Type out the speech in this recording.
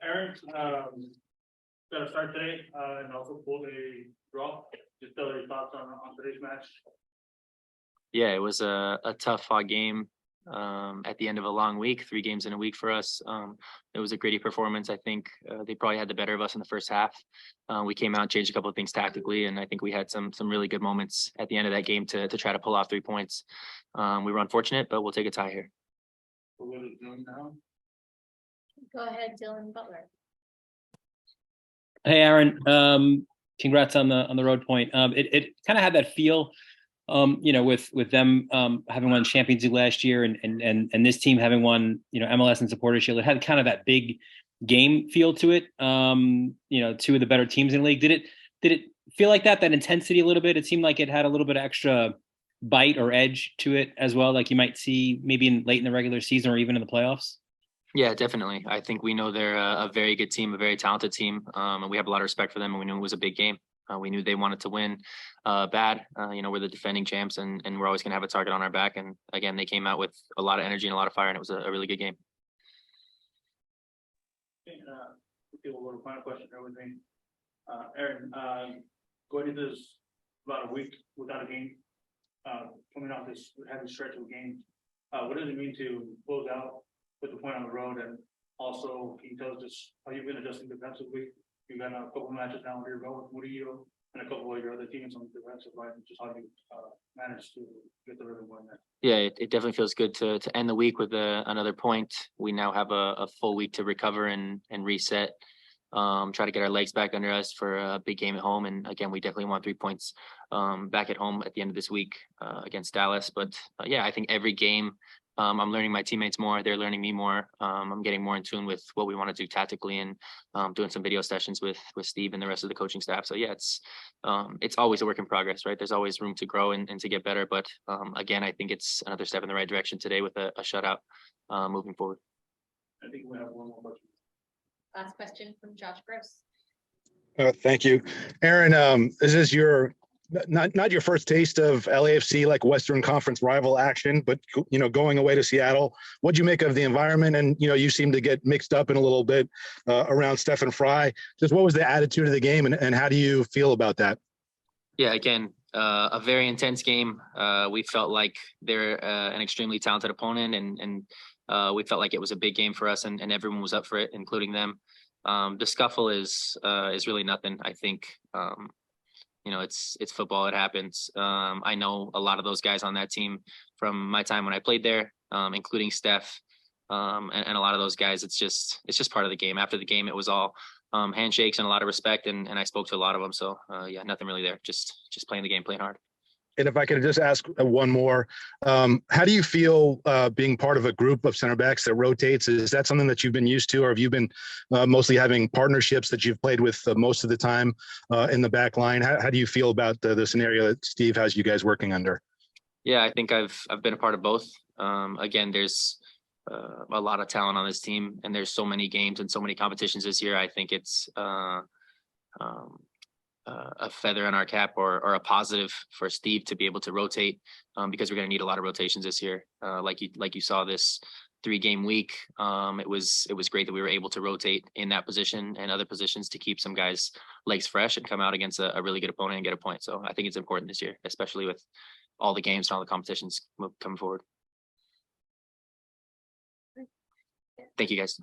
Aaron, got to start today and also pulled a draw. Just tell your thoughts on today's match. Yeah, it was a tough fought game at the end of a long week, 3 games in a week for us. It was a gritty performance. I think they probably had the better of us in the first half. We came out, changed a couple of things tactically, and I think we had some really good moments at the end of that game to try to pull off 3 points. We were unfortunate, but we'll take a tie here. What are we doing now? Go ahead, Dylan Butler. Hey, Aaron. Congrats on the road point. It kind of had that feel, with them having won Champions League last year and this team having won, MLS and Supporters Shield. It had kind of that big game feel to it. 2 of the better teams in the league. Did it feel like that intensity a little bit? It seemed like it had a little bit of extra bite or edge to it as well, like you might see maybe late in the regular season or even in the playoffs. Yeah, definitely. I think we know they're a very good team, a very talented team, and we have a lot of respect for them. And we knew it was a big game. We knew they wanted to win bad. We're the defending champs, and we're always going to have a target on our back. And again, they came out with a lot of energy and a lot of fire, and it was a really good game. A little final question here with me. Aaron, going into this about a week without a game, coming off this heavy stretch of games, what does it mean to close out with the point on the road? And also, can you tell us just how you've been adjusting defensively? You've got a couple of matches now under your belt with Murillo and a couple of your other teams on the defensive line. Just how you manage to get the rhythm going there. Yeah, it definitely feels good to end the week with another point. We now have a full week to recover and reset. Try to get our legs back under us for a big game at home. And again, we definitely want 3 points back at home at the end of this week against Dallas. But yeah, I think every game I'm learning my teammates more. They're learning me more. I'm getting more in tune with what we want to do tactically, and doing some video sessions with Steve and the rest of the coaching staff. So yeah, it's always a work in progress, right? There's always room to grow and to get better. But again, I think it's another step in the right direction today with a shutout moving forward. I think we have one more question. Last question from Josh Gross. Thank you, Aaron. This is your not your first taste of LAFC, like Western Conference rival action, but going away to Seattle. What'd you make of the environment? And you seem to get mixed up in a little bit around Stefan Fry. Just what was the attitude of the game, and how do you feel about that? Yeah, again, a very intense game. We felt like they're an extremely talented opponent, and we felt like it was a big game for us, and everyone was up for it, including them. The scuffle is really nothing. I think it's football. It happens. I know a lot of those guys on that team from my time when I played there, including Steph, and a lot of those guys. It's just part of the game. After the game, it was all handshakes and a lot of respect, and I spoke to a lot of them. So yeah, nothing really there. Just playing the game, playing hard. And if I could just ask one more, how do you feel being part of a group of center backs that rotates? Is that something that you've been used to, or have you been mostly having partnerships that you've played with most of the time in the back line? How do you feel about the scenario that Steve has you guys working under? Yeah, I think I've been a part of both. Again, there's a lot of talent on this team, and there's so many games and so many competitions this year. I think it's a feather in our cap or a positive for Steve to be able to rotate, because we're going to need a lot of rotations this year. Like you saw this 3-game week. It was great that we were able to rotate in that position and other positions to keep some guys' legs fresh and come out against a really good opponent and get a point. So I think it's important this year, especially with all the games and all the competitions coming forward. Thank you, guys.